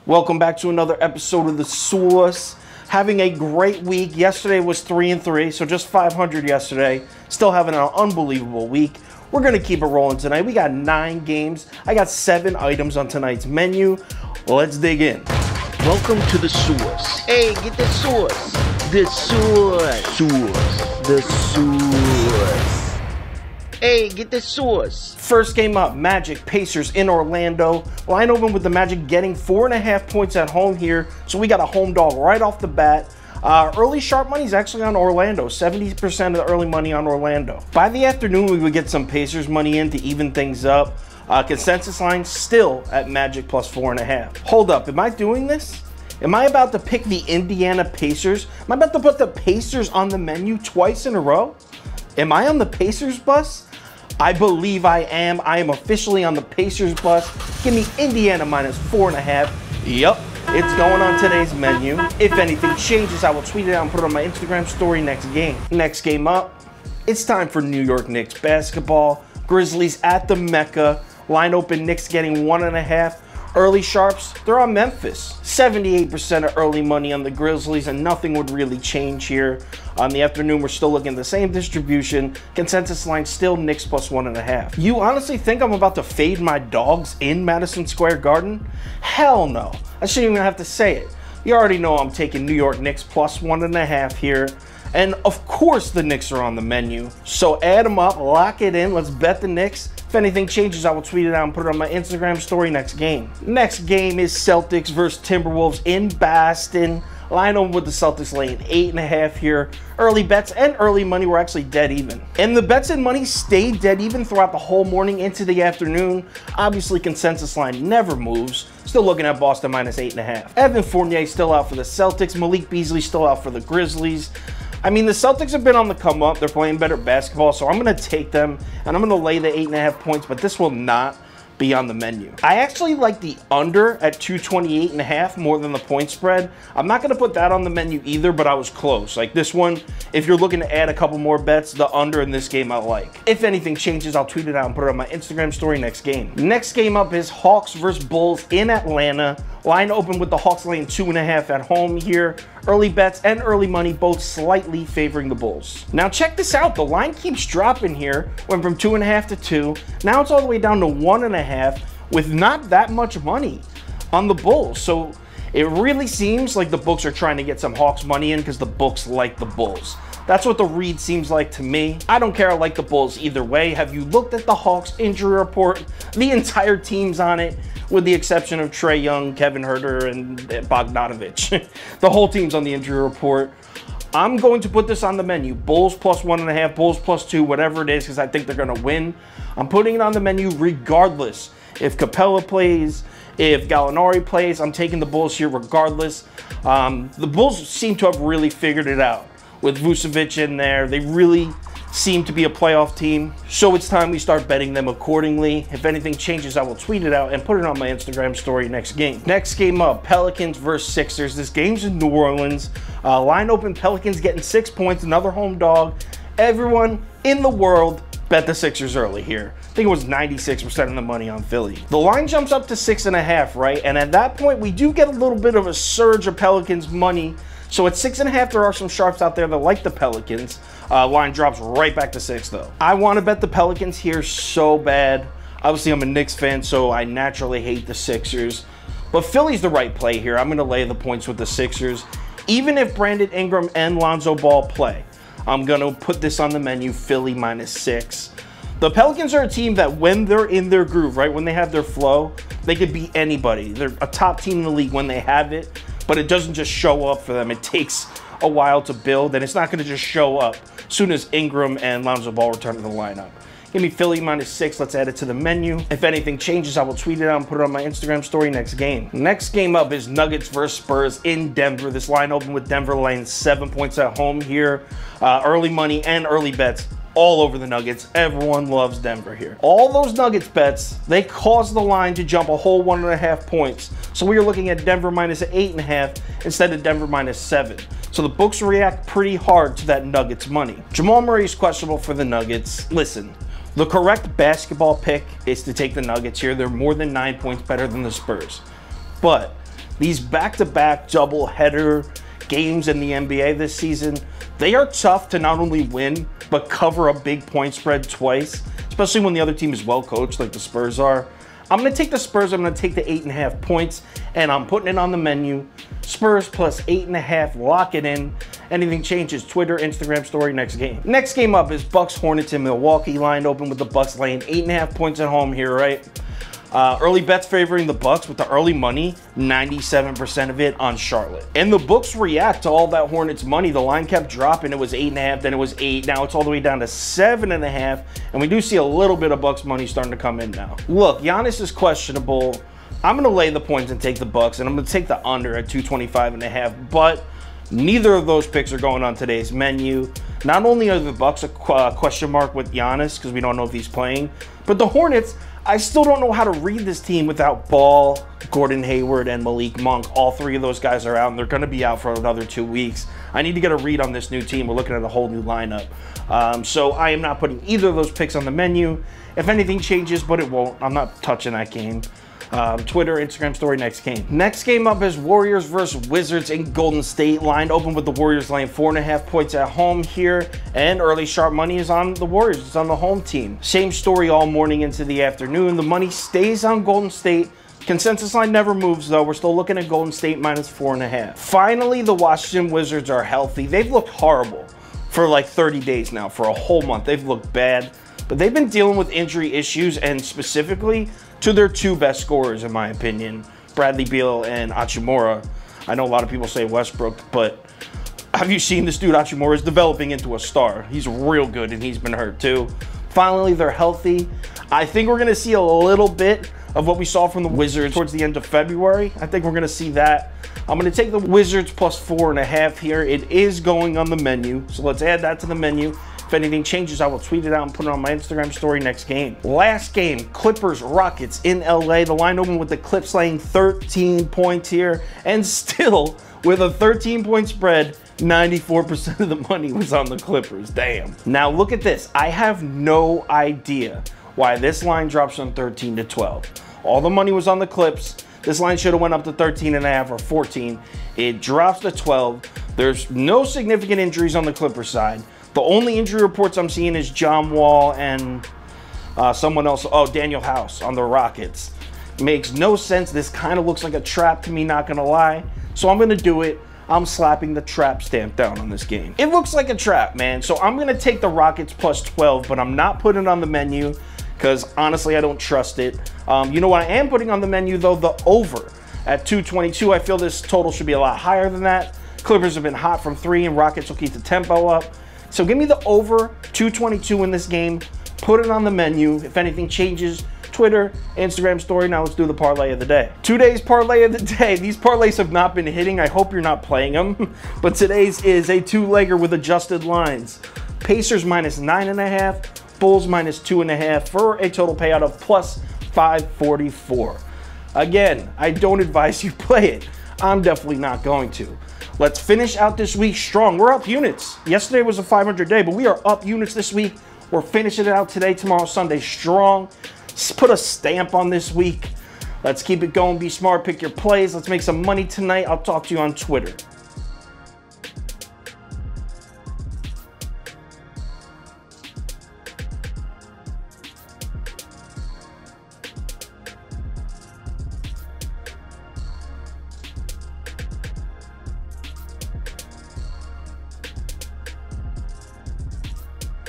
Welcome back to another episode of The Source. Having a great week. Yesterday was 3-3, so just 500 yesterday. Still having an unbelievable week. We're going to keep it rolling tonight. We got 9 games. I got 7 items on tonight's menu. Let's dig in. Welcome to The Source. Hey, get the source. The Source. The Source. Hey, get the source. First game up, Magic Pacers in Orlando. Line open with the Magic getting 4.5 points at home here. So we got a home dog right off the bat. Early sharp money is actually on Orlando. 70% of the early money on Orlando. By the afternoon, we would get some Pacers money in to even things up. Consensus line still at Magic plus 4.5. Hold up, am I doing this? Am I about to pick the Indiana Pacers? Am I about to put the Pacers on the menu twice in a row? Am I on the Pacers bus? I believe I am. I am officially on the Pacers bus. Give me Indiana minus 4.5. Yup, it's going on today's menu. If anything changes, I will tweet it out and put it on my Instagram story next game. Next game up, it's time for New York Knicks basketball. Grizzlies at the Mecca. Line open, Knicks getting 1.5. Early sharps, they're on Memphis. 78% of early money on the Grizzlies, and nothing would really change here. On the afternoon, we're still looking at the same distribution. Consensus line still Knicks plus 1.5. You honestly think I'm about to fade my dogs in Madison Square Garden? Hell no. I shouldn't even have to say it. You already know I'm taking New York Knicks plus 1.5 here. And of course the Knicks are on the menu. So add them up, lock it in, let's bet the Knicks. If anything changes, I will tweet it out and put it on my Instagram story next game. Next game is Celtics versus Timberwolves in Boston. Line on with the Celtics laying 8.5 here. Early bets and early money were actually dead even. And the bets and money stayed dead even throughout the whole morning into the afternoon. Obviously, consensus line never moves. Still looking at Boston minus 8.5. Evan Fournier still out for the Celtics. Malik Beasley still out for the Grizzlies. I mean, the Celtics have been on the come up. They're playing better basketball, so I'm going to take them, and I'm going to lay the 8.5 points, but this will not be on the menu. I actually like the under at 228.5 more than the point spread. I'm not going to put that on the menu either, but I was close. Like this one, if you're looking to add a couple more bets, the under in this game I like. If anything changes, I'll tweet it out and put it on my Instagram story next game. Next game up is Hawks versus Bulls in Atlanta. Line open with the Hawks laying 2.5 at home here. Early bets and early money both slightly favoring the Bulls. Now check this out. The line keeps dropping here. Went from 2.5 to 2. Now it's all the way down to 1.5 with not that much money on the Bulls. So it really seems like the books are trying to get some Hawks money in because the books like the Bulls. That's what the read seems like to me. I don't care. I like the Bulls either way. Have you looked at the Hawks injury report? The entire team's on it, with the exception of Trae Young, Kevin Huerter, and Bogdanovic. The whole team's on the injury report. I'm going to put this on the menu. Bulls plus 1.5, Bulls plus 2, whatever it is, because I think they're going to win. I'm putting it on the menu regardless. If Capella plays, if Gallinari plays, I'm taking the Bulls here regardless. The Bulls seem to have really figured it out. With Vucevic in there, they really seem to be a playoff team. So it's time we start betting them accordingly. If anything changes, I will tweet it out and put it on my Instagram story next game. Next game up, Pelicans versus Sixers. This game's in New Orleans. Line open, Pelicans getting 6 points, another home dog. Everyone in the world bet the Sixers early here. I think it was 96% of the money on Philly. The line jumps up to 6.5, right? And at that point, we do get a little bit of a surge of Pelicans money. So at 6.5, there are some sharps out there that like the Pelicans. Line drops right back to 6, though. I want to bet the Pelicans here so bad. Obviously, I'm a Knicks fan, so I naturally hate the Sixers. But Philly's the right play here. I'm going to lay the points with the Sixers. Even if Brandon Ingram and Lonzo Ball play, I'm going to put this on the menu, Philly minus 6. The Pelicans are a team that when they're in their groove, right, when they have their flow, they could beat anybody. They're a top team in the league when they have it. But it doesn't just show up for them. It takes a while to build, and it's not going to just show up as soon as Ingram and Lonzo Ball return to the lineup. Give me Philly minus 6. Let's add it to the menu. If anything changes, I will tweet it out and put it on my Instagram story next game. Next game up is Nuggets versus Spurs in Denver. This line open with Denver laying 7 points at home here. Early money and early bets all over the Nuggets. Everyone loves Denver here. All those Nuggets bets, they caused the line to jump a whole 1.5 points. So we are looking at Denver minus 8.5 instead of Denver minus 7. So the books react pretty hard to that Nuggets money. Jamal Murray is questionable for the Nuggets. Listen, the correct basketball pick is to take the Nuggets here. They're more than 9 points better than the Spurs. But these back-to-back double-header games in the NBA this season, they are tough to not only win, but cover a big point spread twice, especially when the other team is well coached like the Spurs are. I'm going to take the Spurs. I'm going to take the 8.5 points, and I'm putting it on the menu. Spurs plus 8.5. Lock it in. Anything changes, Twitter, Instagram story, next game. Next game up is Bucks Hornets in Milwaukee. Line open with the Bucks laying 8.5 points at home here, right? Early bets favoring the Bucks with the early money, 97% of it on Charlotte. And the books react to all that Hornets money. The line kept dropping. It was 8.5, then it was 8. Now it's all the way down to 7.5. And we do see a little bit of Bucks money starting to come in now. Look, Giannis is questionable. I'm going to lay the points and take the Bucks, and I'm going to take the under at 225.5. But neither of those picks are going on today's menu. Not only are the Bucks a question mark with Giannis because we don't know if he's playing, but the Hornets, I still don't know how to read this team without Ball, Gordon Hayward, and Malik Monk. All three of those guys are out, and they're going to be out for another 2 weeks. I need to get a read on this new team. We're looking at a whole new lineup. So I am not putting either of those picks on the menu. If anything changes, but it won't, I'm not touching that game. Twitter, Instagram story, next game. Next game up is Warriors versus Wizards in Golden State. Line open with the Warriors laying 4.5 points at home here. And early sharp money is on the Warriors. It's on the home team. Same story all morning into the afternoon. The money stays on Golden State. Consensus line never moves though. We're still looking at Golden State minus 4.5. Finally, the Washington Wizards are healthy. They've looked horrible for like 30 days now. For a whole month, they've looked bad. But they've been dealing with injury issues, and specifically to their two best scorers, in my opinion, Bradley Beal and Hachimura. I know a lot of people say Westbrook, but have you seen this dude? Hachimura is developing into a star. He's real good, and he's been hurt too. Finally, they're healthy. I think we're going to see a little bit of what we saw from the Wizards towards the end of February. I think we're going to see that. I'm going to take the Wizards plus 4.5 here. It is going on the menu, so let's add that to the menu. If anything changes, I will tweet it out and put it on my Instagram story next game. Last game, Clippers Rockets in LA. The line open with the Clips laying 13 points here, and still with a 13-point spread, 94% of the money was on the Clippers. Damn. Now look at this. I have no idea why this line drops from 13 to 12. All the money was on the Clips. This line should have went up to 13.5 or 14. It drops to 12. There's no significant injuries on the Clippers side. The only injury reports I'm seeing is John Wall and someone else. Oh, Daniel House on the Rockets. Makes no sense. This kind of looks like a trap to me, not going to lie. So I'm going to do it. I'm slapping the trap stamp down on this game. It looks like a trap, man. So I'm going to take the Rockets plus 12, but I'm not putting it on the menu because honestly, I don't trust it. You know what I am putting on the menu, though? The over at 222. I feel this total should be a lot higher than that. Clippers have been hot from 3, and Rockets will keep the tempo up. So give me the over 222 in this game. Put it on the menu. If anything changes, Twitter, Instagram story. Now let's do the parlay of the day. Today's parlay of the day. These parlays have not been hitting. I hope you're not playing them. But today's is a two-legger with adjusted lines. Pacers minus 9.5. Bulls minus 2.5 for a total payout of plus 544. Again, I don't advise you play it. I'm definitely not going to. Let's finish out this week strong. We're up units. Yesterday was a 500 day, but we are up units this week. We're finishing it out today, tomorrow, Sunday strong. Let's put a stamp on this week. Let's keep it going. Be smart. Pick your plays. Let's make some money tonight. I'll talk to you on Twitter.